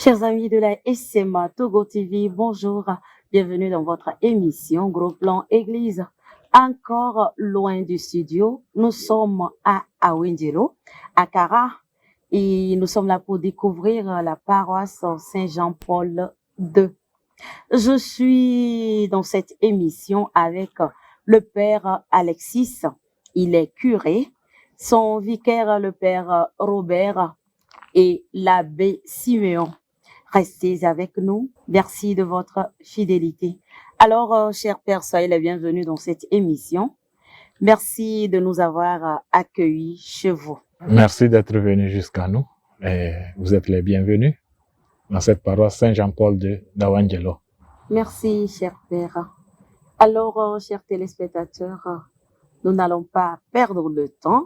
Chers amis de la SMA Togo TV, bonjour, bienvenue dans votre émission Gros Plan Église. Encore loin du studio, nous sommes à Awendjelo, à Kara, et nous sommes là pour découvrir la paroisse Saint-Jean-Paul II. Je suis dans cette émission avec le père Alexis, il est curé, son vicaire le père Robert et l'abbé Siméon. Restez avec nous. Merci de votre fidélité. Alors, cher Père, soyez les bienvenus dans cette émission. Merci de nous avoir accueillis chez vous. Merci d'être venu jusqu'à nous. Et vous êtes les bienvenus dans cette paroisse Saint-Jean-Paul d'Awendjelo. Merci, cher Père. Alors, chers téléspectateurs, nous n'allons pas perdre le temps.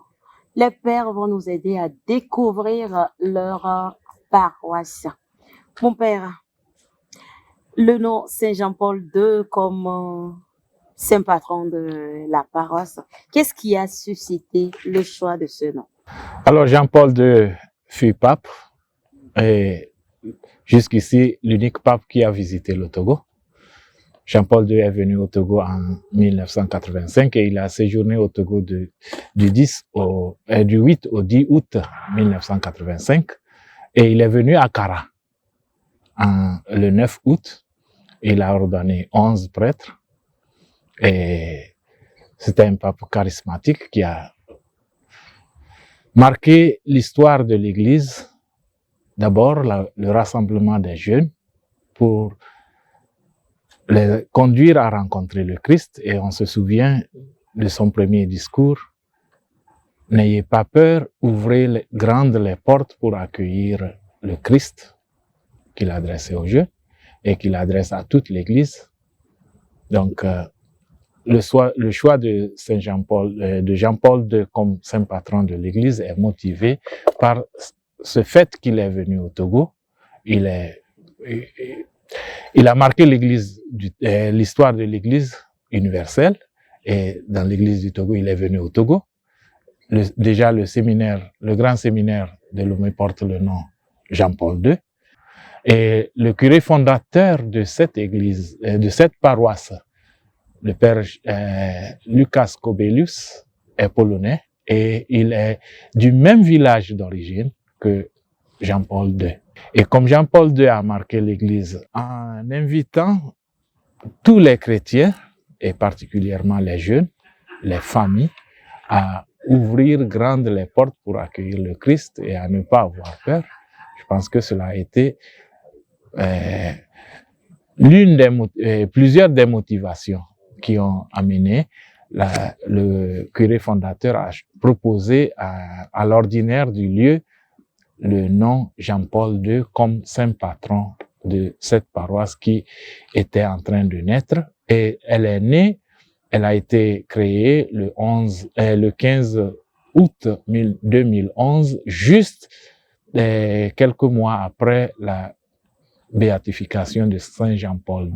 Les pères vont nous aider à découvrir leur paroisse. Mon père, le nom Saint-Jean-Paul II comme saint patron de la paroisse, qu'est-ce qui a suscité le choix de ce nom? Alors Jean-Paul II fut pape et jusqu'ici l'unique pape qui a visité le Togo. Jean-Paul II est venu au Togo en 1985 et il a séjourné au Togo du 8 au 10 août 1985 et il est venu à Kara. Le 9 août, il a ordonné 11 prêtres et c'était un pape charismatique qui a marqué l'histoire de l'Église. D'abord, le rassemblement des jeunes pour les conduire à rencontrer le Christ, et on se souvient de son premier discours. N'ayez pas peur, ouvrez grandes les portes pour accueillir le Christ, qu'il adressait aux jeunes et qu'il adresse à toute l'Église. Donc, le choix de Jean-Paul II comme saint patron de l'Église est motivé par ce fait qu'il est venu au Togo. Il a marqué l'histoire de l'Église universelle, et dans l'Église du Togo, il est venu au Togo. Déjà, le grand séminaire de Lomé porte le nom Jean-Paul II. Et le curé fondateur de cette église, de cette paroisse, le père Lucas Kobelius, est polonais et il est du même village d'origine que Jean-Paul II. Et comme Jean-Paul II a marqué l'église en invitant tous les chrétiens, et particulièrement les jeunes, les familles, à ouvrir grandes les portes pour accueillir le Christ et à ne pas avoir peur, je pense que cela a été plusieurs des motivations qui ont amené le curé fondateur à proposer à l'ordinaire du lieu le nom Jean-Paul II comme saint patron de cette paroisse qui était en train de naître. Et elle a été créée le 15 août 2011, juste quelques mois après la béatification de Jean-Paul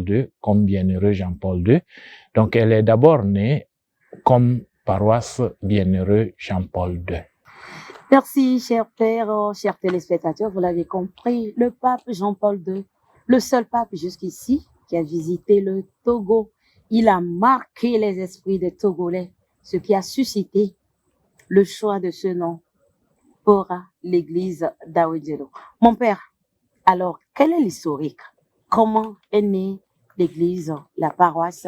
II comme bienheureux Jean-Paul II. Donc, elle est d'abord née comme paroisse bienheureux Jean-Paul II. Merci, cher père, chers téléspectateurs, vous l'avez compris, le pape Jean-Paul II, le seul pape jusqu'ici qui a visité le Togo, il a marqué les esprits des Togolais, ce qui a suscité le choix de ce nom pour l'église d'Awendjelo. Mon père, alors, quel est l'historique? Comment est née l'église, la paroisse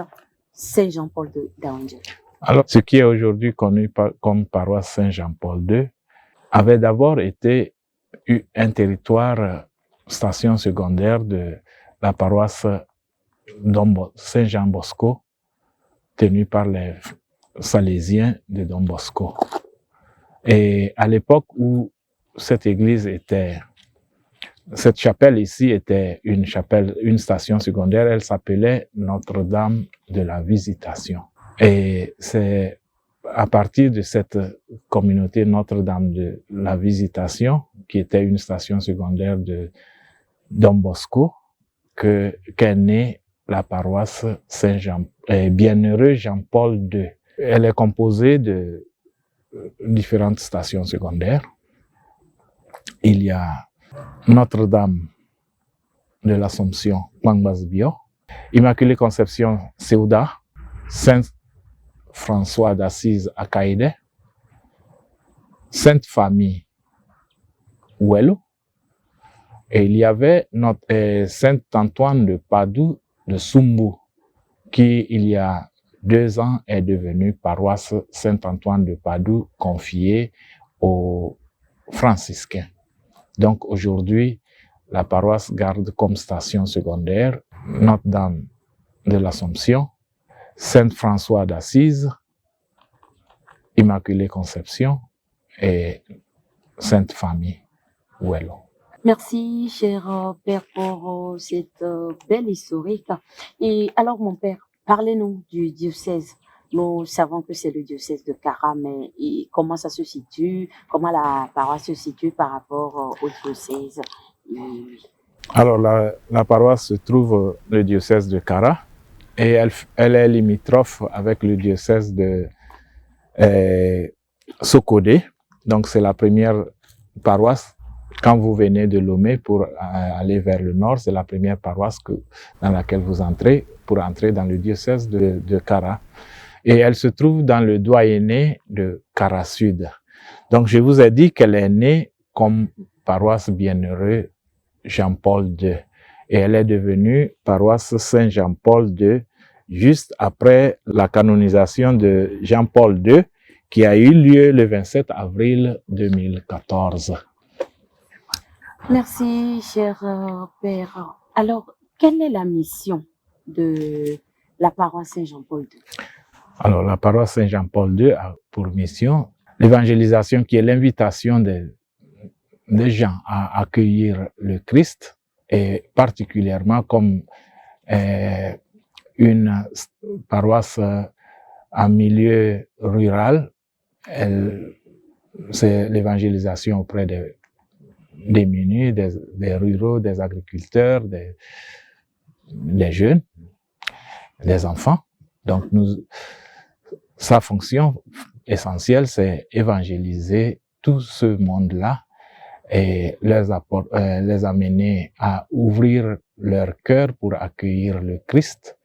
Saint-Jean-Paul d'Awendjelo? Alors, ce qui est aujourd'hui connu comme paroisse Saint-Jean-Paul II avait d'abord été un territoire station secondaire de la paroisse Saint-Jean Bosco, tenue par les Salésiens de Don Bosco. Et à l'époque où cette chapelle ici était une station secondaire, elle s'appelait Notre-Dame de la Visitation. Et c'est à partir de cette communauté Notre-Dame de la Visitation, qui était une station secondaire de Don Bosco, qu'est née la paroisse Bienheureux Jean-Paul II. Elle est composée de différentes stations secondaires. Il y a Notre-Dame de l'Assomption, Kwangbasbio, Immaculée Conception, Ceuda, Saint-François d'Assise, Akaïde, Sainte Famille, Ouello, et il y avait notre Saint-Antoine de Padoue de Sumbu, qui il y a 2 ans est devenu paroisse Saint-Antoine de Padoue confiée aux franciscains. Donc aujourd'hui, la paroisse garde comme station secondaire Notre-Dame de l'Assomption, Saint-François d'Assise, Immaculée Conception et Sainte Famille, Ouello. Merci, cher père, pour cette belle historique. Et alors, mon père, parlez-nous du diocèse. Nous savons que c'est le diocèse de Kara, mais comment ça se situe, comment la paroisse se situe par rapport au diocèse? Alors, la paroisse se trouve le diocèse de Kara et elle est limitrophe avec le diocèse de Sokodé. Donc, c'est la première paroisse. Quand vous venez de Lomé pour aller vers le nord, c'est la première paroisse dans laquelle vous entrez pour entrer dans le diocèse de Kara. Et elle se trouve dans le doyenné de Kara Sud. Donc, je vous ai dit qu'elle est née comme paroisse bienheureux Jean-Paul II. Et elle est devenue paroisse Saint-Jean-Paul II juste après la canonisation de Jean-Paul II qui a eu lieu le 27 avril 2014. Merci, cher père. Alors, quelle est la mission de la paroisse Saint-Jean-Paul II? Alors, la paroisse Saint-Jean-Paul II a pour mission l'évangélisation qui est l'invitation des gens à accueillir le Christ et particulièrement comme une paroisse en milieu rural, c'est l'évangélisation auprès des démunis, des ruraux, des agriculteurs, des jeunes, des enfants. Donc, sa fonction essentielle, c'est évangéliser tout ce monde-là et les amener à ouvrir leur cœur pour accueillir le Christ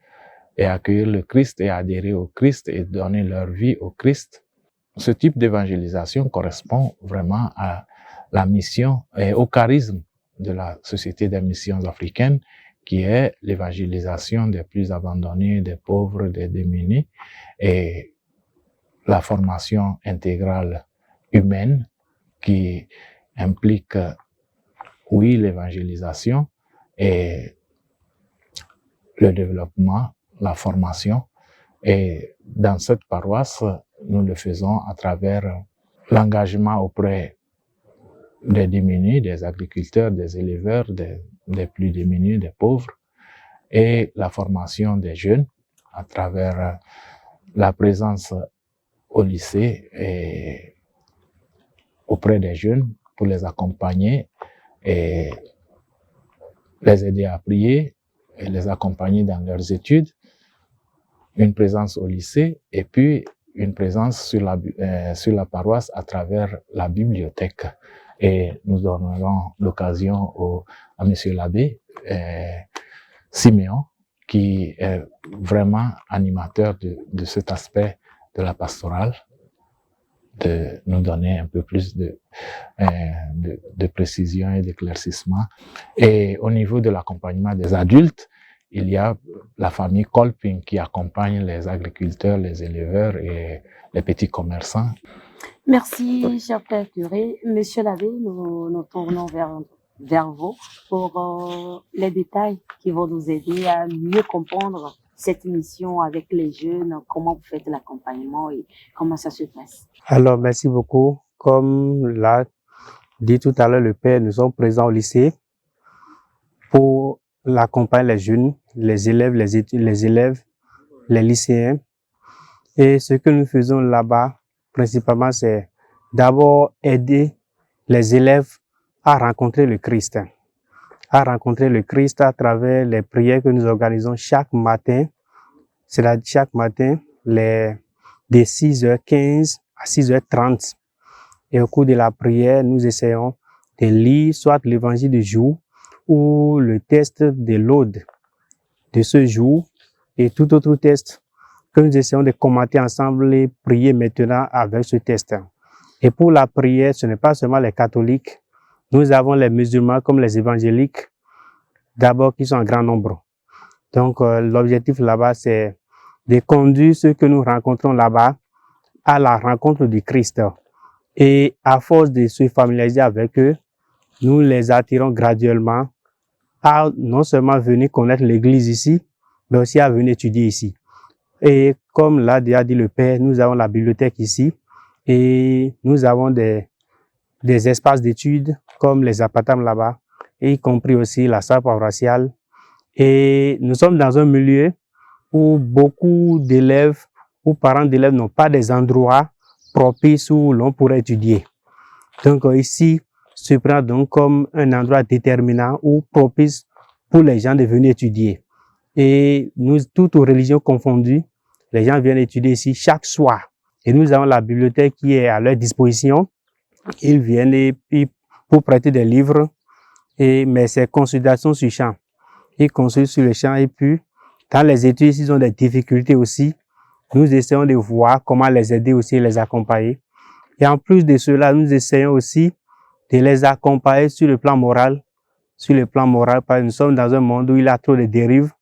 et adhérer au Christ et donner leur vie au Christ. Ce type d'évangélisation correspond vraiment à la mission et au charisme de la Société des missions africaines, qui est l'évangélisation des plus abandonnés, des pauvres, des démunis, et la formation intégrale humaine qui implique, oui, l'évangélisation et le développement, la formation. Et dans cette paroisse, nous le faisons à travers l'engagement auprès des démunis, des agriculteurs, des éleveurs, des plus démunis, des pauvres, et la formation des jeunes à travers la présence au lycée et auprès des jeunes pour les accompagner et les aider à prier et les accompagner dans leurs études. Une présence au lycée et puis une présence sur la paroisse à travers la bibliothèque. Et nous donnerons l'occasion à Monsieur l'abbé Siméon, qui est vraiment animateur de cet aspect de la pastorale, de nous donner un peu plus de précision et d'éclaircissement. Et au niveau de l'accompagnement des adultes, il y a la famille Kolping qui accompagne les agriculteurs, les éleveurs et les petits commerçants. Merci, cher père curé. Monsieur l'abbé, nous tournons vers vous pour les détails qui vont nous aider à mieux comprendre cette mission avec les jeunes, comment vous faites l'accompagnement et comment ça se passe. Alors, merci beaucoup. Comme l'a dit tout à l'heure le père, nous sommes présents au lycée pour l'accompagner les jeunes, les élèves, les lycéens. Et ce que nous faisons là-bas, principalement, c'est d'abord aider les élèves à rencontrer le Christ. À rencontrer le Christ à travers les prières que nous organisons chaque matin. C'est-à-dire chaque matin, de 6h15 à 6h30. Et au cours de la prière, nous essayons de lire soit l'évangile du jour ou le test de l'aude de ce jour et tout autre test que nous essayons de commenter ensemble et prier maintenant avec ce test. Et pour la prière, ce n'est pas seulement les catholiques. Nous avons les musulmans comme les évangéliques, d'abord qui sont en grand nombre. Donc, l'objectif là-bas, c'est de conduire ceux que nous rencontrons là-bas à la rencontre du Christ. Et à force de se familiariser avec eux, nous les attirons graduellement à non seulement venir connaître l'église ici, mais aussi à venir étudier ici. Et comme l'a déjà dit le Père, nous avons la bibliothèque ici et nous avons des espaces d'études comme les apatams là-bas, y compris aussi la salle paroissiale. Et nous sommes dans un milieu où beaucoup d'élèves ou parents d'élèves n'ont pas des endroits propices où l'on pourrait étudier. Donc ici, se prend donc comme un endroit déterminant ou propice pour les gens de venir étudier. Et nous, toutes religions confondues, les gens viennent étudier ici chaque soir. Et nous avons la bibliothèque qui est à leur disposition. Ils viennent et puis pour prêter des livres, mais c'est consultation sur champ. Ils consultent sur le champ et puis dans les études, s'ils ont des difficultés aussi, nous essayons de voir comment les aider aussi et les accompagner. Et en plus de cela, nous essayons aussi de les accompagner sur le plan moral. Sur le plan moral, parce que nous sommes dans un monde où il y a trop de dérives.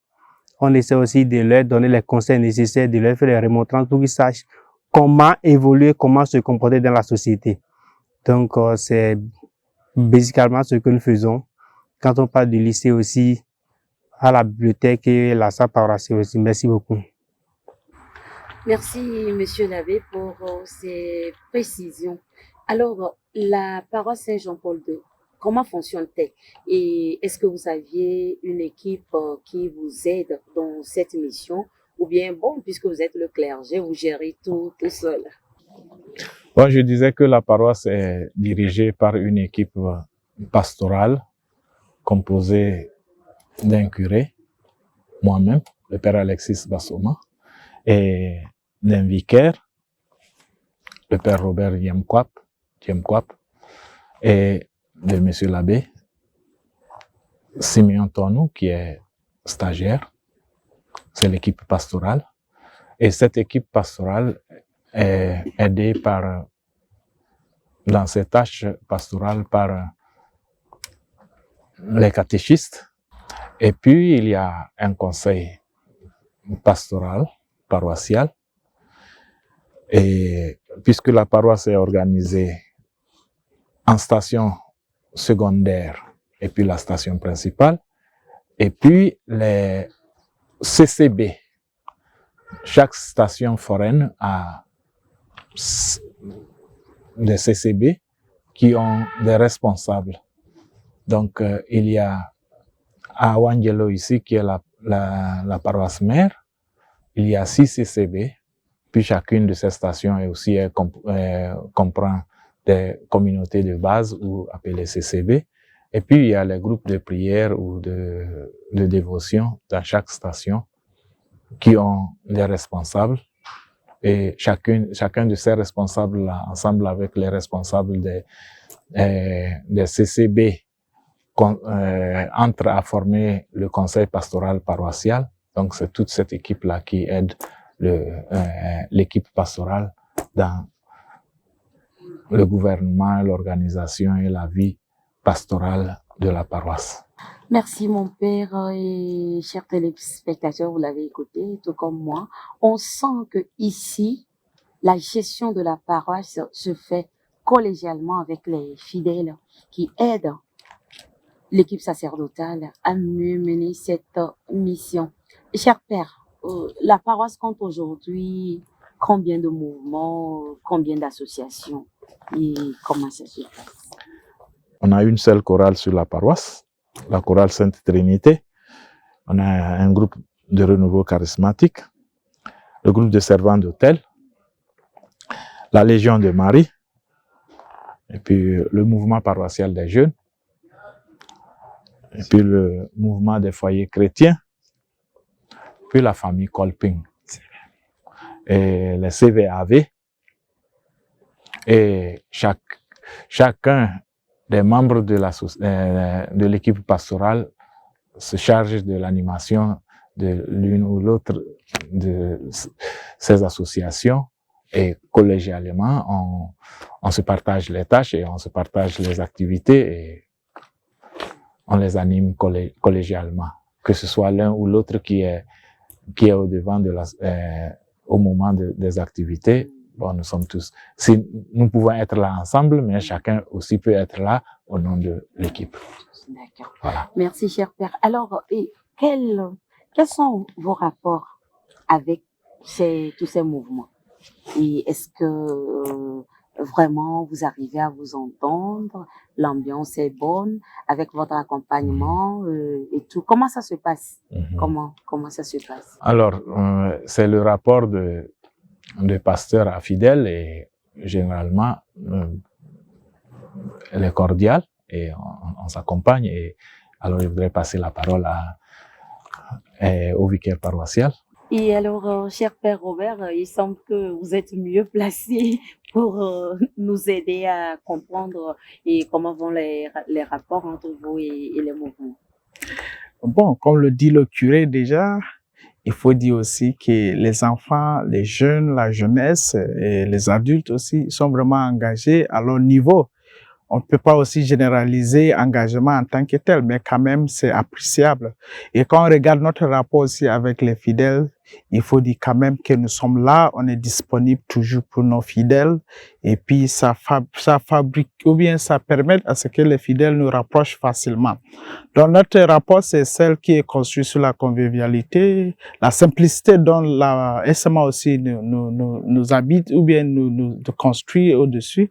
On essaie aussi de leur donner les conseils nécessaires, de leur faire les remontrances pour qu'ils sachent comment évoluer, comment se comporter dans la société. Donc, c'est basiquement ce que nous faisons. Quand on parle du lycée aussi, à la bibliothèque et la salle paroissiale aussi. Merci beaucoup. Merci, Monsieur l'abbé, pour ces précisions. Alors, la paroisse Saint-Jean-Paul II, comment fonctionne-t-elle? Et est-ce que vous aviez une équipe qui vous aide dans cette mission? Ou bien, bon, puisque vous êtes le clergé, vous gérez tout seul? Bon, je disais que la paroisse est dirigée par une équipe pastorale composée d'un curé, moi-même, le père Alexis Bassoma, et d'un vicaire, le père Robert Diemkwap, et de monsieur l'abbé Simeon Tonou, qui est stagiaire. C'est l'équipe pastorale. Et cette équipe pastorale est aidée dans ses tâches pastorales par les catéchistes. Et puis, il y a un conseil pastoral, paroissial. Et puisque la paroisse est organisée en station secondaire et puis la station principale, et puis les CCB, chaque station foraine a des CCB qui ont des responsables. Donc, il y a à Wangelo ici, qui est la paroisse mère, il y a 6 CCB, puis chacune de ces stations est aussi comprend des communautés de base ou appelées CCB. Et puis, il y a les groupes de prière ou de dévotion dans chaque station qui ont des responsables. Et chacun de ces responsables-là, ensemble avec les responsables des CCB, entre à former le conseil pastoral paroissial. Donc, c'est toute cette équipe-là qui aide l'équipe pastorale dans le gouvernement, l'organisation et la vie pastorale de la paroisse. Merci mon père et chers téléspectateurs, vous l'avez écouté, tout comme moi. On sent que ici, la gestion de la paroisse se fait collégialement avec les fidèles qui aident l'équipe sacerdotale à mieux mener cette mission. Cher père, la paroisse compte aujourd'hui combien de mouvements, combien d'associations et comment ça se passe? On a une seule chorale sur la paroisse, la chorale Sainte Trinité. On a un groupe de renouveau charismatique, le groupe de servants d'hôtel, la Légion de Marie, et puis le mouvement paroissial des jeunes, et puis le mouvement des foyers chrétiens, puis la famille Kolping, et les CVAV, et chacun des membres de l'équipe pastorale se chargent de l'animation de l'une ou l'autre de ces associations et collégialement, on se partage les tâches et on se partage les activités et on les anime collégialement. Que ce soit l'un ou l'autre qui est au devant au moment des activités. Bon, nous sommes tous, nous pouvons être là ensemble, mais chacun aussi peut être là au nom de l'équipe. D'accord. Voilà. Merci, cher père. Alors, quels sont vos rapports avec tous ces mouvements? Et est-ce que vraiment vous arrivez à vous entendre? L'ambiance est bonne avec votre accompagnement et tout. Comment ça se passe? Comment ça se passe? Alors, c'est le rapport de pasteur à fidèle et généralement, elle est cordiale et on s'accompagne. Et alors, je voudrais passer la parole au vicaire paroissial. Et alors, cher Père Robert, il semble que vous êtes mieux placé pour nous aider à comprendre et comment vont les rapports entre vous et les mouvements. Bon, comme le dit le curé déjà, il faut dire aussi que les enfants, les jeunes, la jeunesse et les adultes aussi sont vraiment engagés à leur niveau. On ne peut pas aussi généraliser engagement en tant que tel, mais quand même, c'est appréciable. Et quand on regarde notre rapport aussi avec les fidèles, il faut dire quand même que nous sommes là, on est disponible toujours pour nos fidèles. Et puis, ça fabrique, ou bien ça permet à ce que les fidèles nous rapprochent facilement. Donc, notre rapport, c'est celle qui est construite sur la convivialité, la simplicité dont la SMA aussi nous habite, ou bien nous construit au-dessus.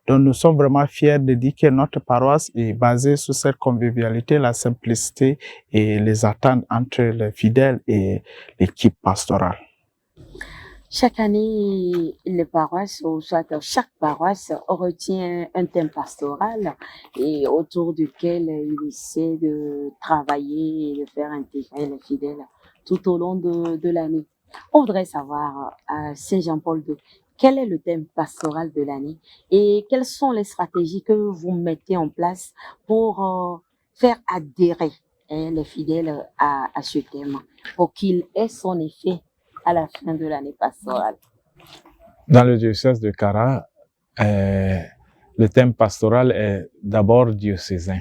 Donc, nous sommes vraiment fiers de dire que notre paroisse est basée sur cette convivialité, la simplicité et les attentes entre les fidèles et l'équipe pastorale. Chaque année, les paroisses, ou soit chaque paroisse retient un thème pastoral et autour duquel il essaie de travailler et de faire intégrer les fidèles tout au long de l'année. On voudrait savoir à Saint-Jean-Paul II, quel est le thème pastoral de l'année et quelles sont les stratégies que vous mettez en place pour faire adhérer les fidèles à ce thème pour qu'il ait son effet à la fin de l'année pastorale. Dans le diocèse de Kara, le thème pastoral est d'abord diocésain.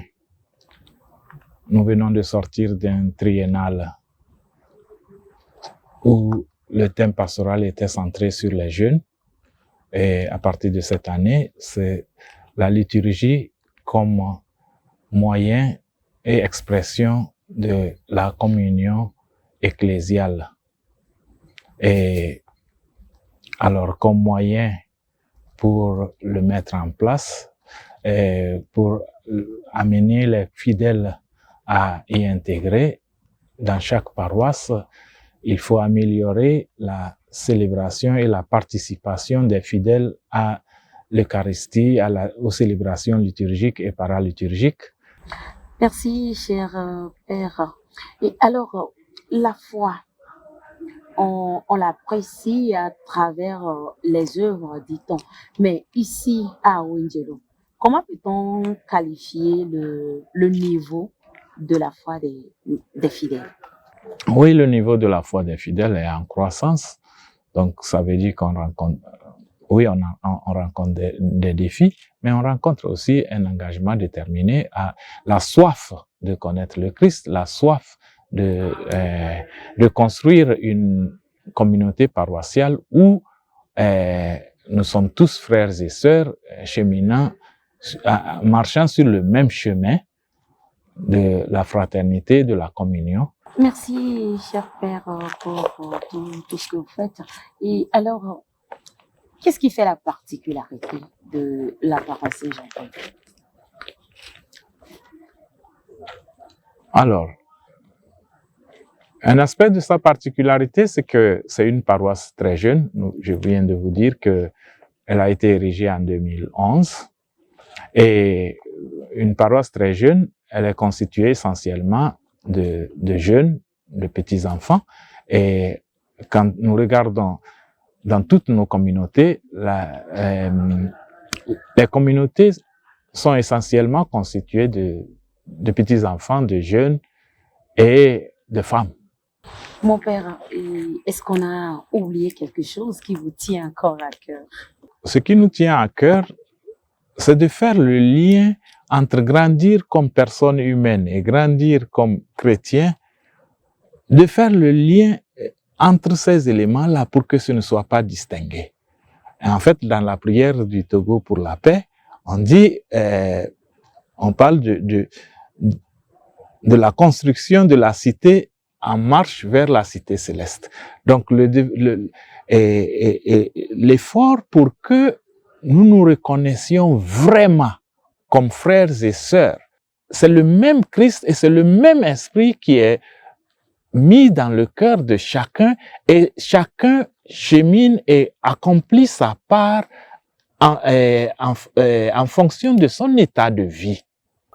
Nous venons de sortir d'un triennal où le thème pastoral était centré sur les jeunes. Et à partir de cette année, c'est la liturgie comme moyen et expression de la communion ecclésiale. Et alors, comme moyen pour le mettre en place, pour amener les fidèles à y intégrer, dans chaque paroisse, il faut améliorer la célébration et la participation des fidèles à l'Eucharistie, aux célébrations liturgiques et paraliturgiques. Merci, cher Père. Et alors, la foi, on l'apprécie à travers les œuvres, dit-on. Mais ici, à Awindjelo, comment peut-on qualifier le niveau de la foi des fidèles? Oui, le niveau de la foi des fidèles est en croissance. Donc, ça veut dire qu'on rencontre, on rencontre des défis, mais on rencontre aussi un engagement déterminé à la soif de connaître le Christ, la soif de construire une communauté paroissiale où nous sommes tous frères et sœurs cheminant, marchant sur le même chemin de la fraternité, de la communion. Merci, cher Père, pour tout ce que vous faites. Et alors, qu'est-ce qui fait la particularité de la paroisse Saint-Jean-Paul? Alors, un aspect de sa particularité, c'est que c'est une paroisse très jeune. Je viens de vous dire qu'elle a été érigée en 2011. Et une paroisse très jeune, elle est constituée essentiellement de jeunes, de petits-enfants. Et quand nous regardons dans toutes nos communautés, les communautés sont essentiellement constitués de petits-enfants, de jeunes et de femmes. Mon père, est-ce qu'on a oublié quelque chose qui vous tient encore à cœur? Ce qui nous tient à cœur, c'est de faire le lien entre grandir comme personne humaine et grandir comme chrétien, de faire le lien entre ces éléments-là pour que ce ne soit pas distingué. Et en fait, dans la prière du Togo pour la paix, on dit, on parle de la construction de la cité en marche vers la cité céleste. Donc, l'effort pour que nous nous reconnaissions vraiment comme frères et sœurs, c'est le même Christ et c'est le même esprit qui est mis dans le cœur de chacun et chacun chemine et accomplit sa part en fonction de son état de vie.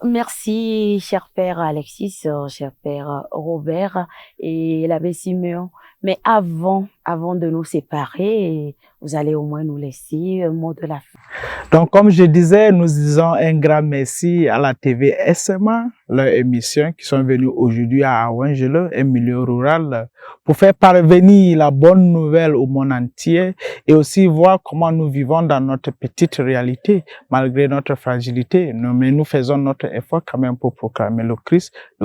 Merci, cher père Alexis, cher père Robert et l'abbé Siméon. Mais avant de nous séparer, vous allez au moins nous laisser un mot de la fin. Donc, comme je disais, nous disons un grand merci à la TV SMA, leur émission, qui sont venus aujourd'hui à Awangelo, un milieu rural, pour faire parvenir la bonne nouvelle au monde entier et aussi voir comment nous vivons dans notre petite réalité, malgré notre fragilité. Mais nous faisons notre effort quand même pour proclamer le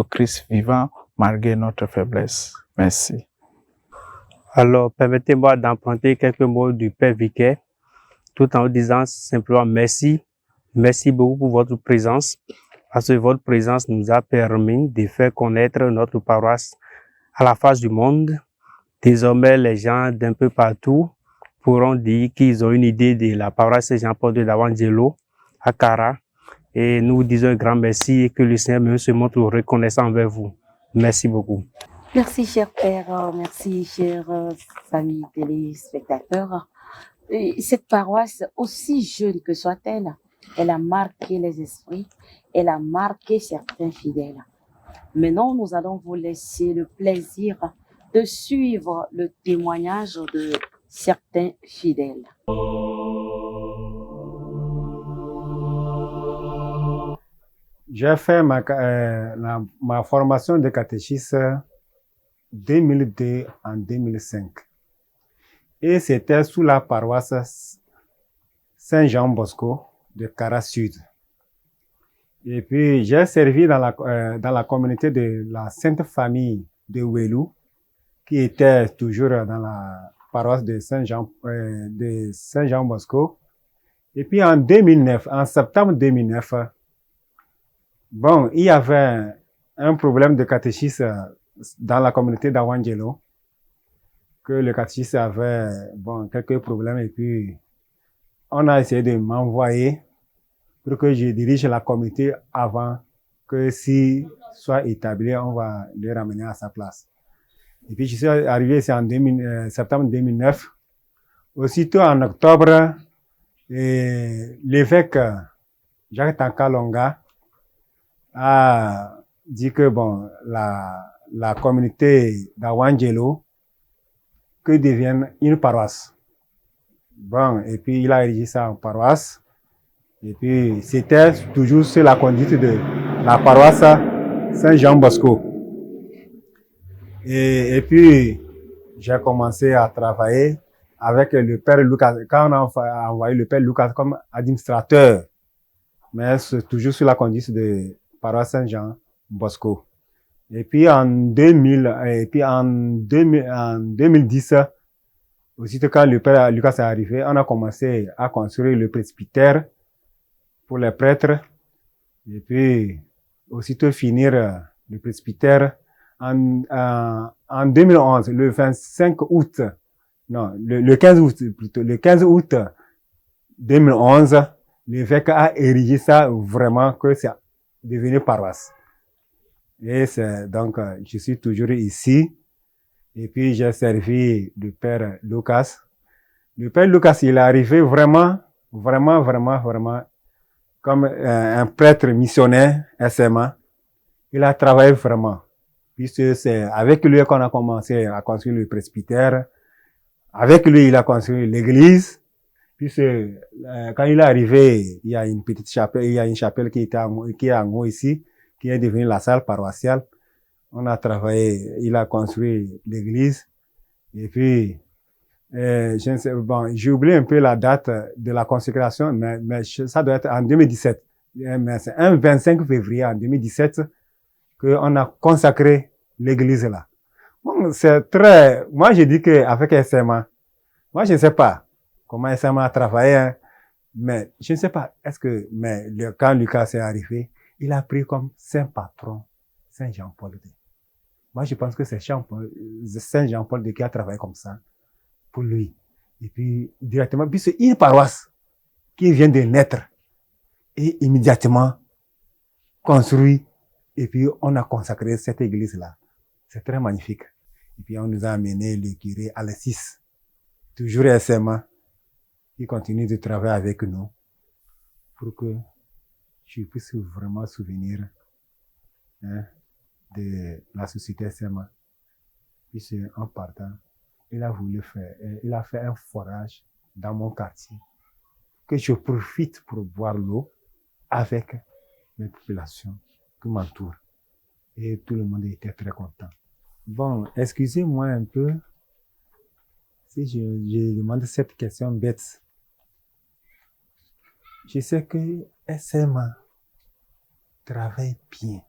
Christ vivant, malgré notre faiblesse. Merci. Alors, permettez-moi d'emprunter quelques mots du Père Vicaire, tout en vous disant simplement merci. Merci beaucoup pour votre présence, parce que votre présence nous a permis de faire connaître notre paroisse à la face du monde. Désormais, les gens d'un peu partout pourront dire qu'ils ont une idée de la paroisse Saint-Jean-Paul de Awangelo à Kara. Et nous vous disons un grand merci et que le Seigneur même se montre reconnaissant envers vous. Merci beaucoup. Merci, cher père. Merci, chère famille téléspectateurs. Et cette paroisse, aussi jeune que soit-elle, elle a marqué les esprits, elle a marqué certains fidèles. Maintenant, nous allons vous laisser le plaisir de suivre le témoignage de certains fidèles. J'ai fait ma formation de catéchiste 2002 en 2005. Et c'était sous la paroisse Saint-Jean-Bosco de Kara Sud. Et puis, j'ai servi dans la communauté de la Sainte Famille de Welu, qui était toujours dans la paroisse de Saint-Jean-Bosco. Et puis, en septembre 2009, bon, il y avait un problème de catéchisme dans la communauté d'Awangelo, que le catéchiste avait, bon, quelques problèmes et puis on a essayé de m'envoyer pour que je dirige la communauté avant que s'il soit établi, on va le ramener à sa place. Et puis je suis arrivé ici en septembre 2009. Aussitôt en octobre, l'évêque Jacques Tankalonga a dit que bon, la communauté d'Awangelo que devienne une paroisse. Bon, et puis il a érigé ça en paroisse. Et puis c'était toujours sur la conduite de la paroisse Saint-Jean-Bosco. Et puis j'ai commencé à travailler avec le père Lucas, quand on a envoyé le père Lucas comme administrateur, mais c'est toujours sur la conduite de paroisse Saint-Jean-Bosco. Et puis en 2010, aussitôt quand le père Lucas est arrivé, on a commencé à construire le presbytère pour les prêtres. Et puis, aussitôt finir le presbytère en 2011, le 25 août, non, le 15 août plutôt, le 15 août 2011, l'évêque a érigé ça vraiment que c'est devenu paroisse. Et c'est donc, je suis toujours ici. Et puis, j'ai servi le père Lucas. Le père Lucas, il est arrivé vraiment comme un prêtre missionnaire SMA. Il a travaillé vraiment. Puisque c'est avec lui qu'on a commencé à construire le presbytère. Avec lui, il a construit l'église. Puis quand il est arrivé, il y a une petite chapelle, il y a une chapelle qui est en haut ici, qui est devenue la salle paroissiale. On a travaillé, il a construit l'église. Et puis, je ne sais, bon, j'ai oublié un peu la date de la consécration, mais ça doit être en 2017. Mais c'est un 25 février en 2017 qu'on a consacré l'église là. Bon, c'est très, moi je dis que avec SMA, moi je ne sais pas comment SMA a travaillé, hein, mais je ne sais pas, mais quand Lucas est arrivé, il a pris comme saint patron Saint Jean-Paul II. Moi je pense que c'est Saint Jean-Paul II qui a travaillé comme ça pour lui. Et puis directement, puis c'est une paroisse qui vient de naître et immédiatement construit. Et puis on a consacré cette église là. C'est très magnifique. Et puis on nous a amené le curé Alexis, toujours SMA, qui continue de travailler avec nous pour que je puisse vraiment souvenir, hein, de la société SMA. Puis c'est en partant, il a fait un forage dans mon quartier, que je profite pour boire l'eau avec mes populations qui m'entourent. Et tout le monde était très content. Bon, excusez-moi un peu si je demande cette question bête. Je sais que SMA travaille bien.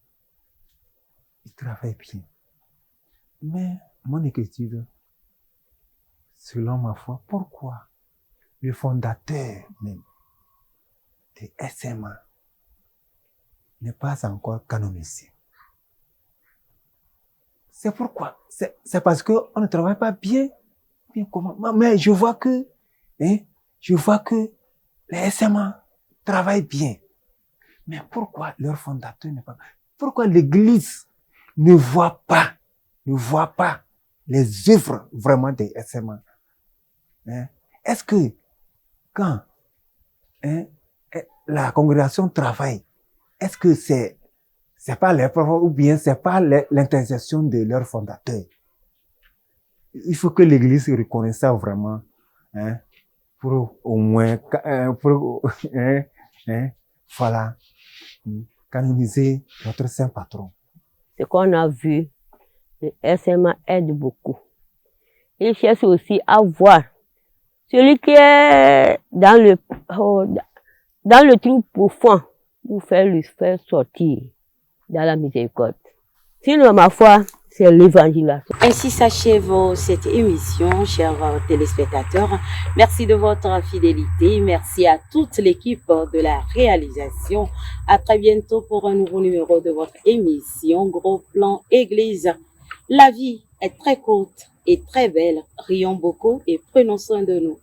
Il travaille bien. Mais mon inquiétude, selon ma foi, pourquoi le fondateur même de SMA n'est pas encore canonisé? C'est pourquoi? C'est parce que on ne travaille pas bien comment? Mais je vois que les SMA travaillent bien. Mais pourquoi leur fondateur n'est pas? Pourquoi l'église ne voit pas les œuvres vraiment des SMA? Est-ce que quand la congrégation travaille, est-ce que c'est pas leur propre ou bien c'est pas l'intercession de leur fondateur? Il faut que l'église reconnaisse ça vraiment, pour au moins, voilà, canoniser notre saint patron. Ce qu'on a vu, le SMA aide beaucoup. Il cherche aussi à voir celui qui est dans le trou profond pour lui faire sortir dans la miséricorde. Sinon, ma foi, c'est l'évangélisation. Ainsi s'achève cette émission, chers téléspectateurs. Merci de votre fidélité. Merci à toute l'équipe de la réalisation. À très bientôt pour un nouveau numéro de votre émission Gros Plan Église. La vie est très courte et très belle. Rions beaucoup et prenons soin de nous.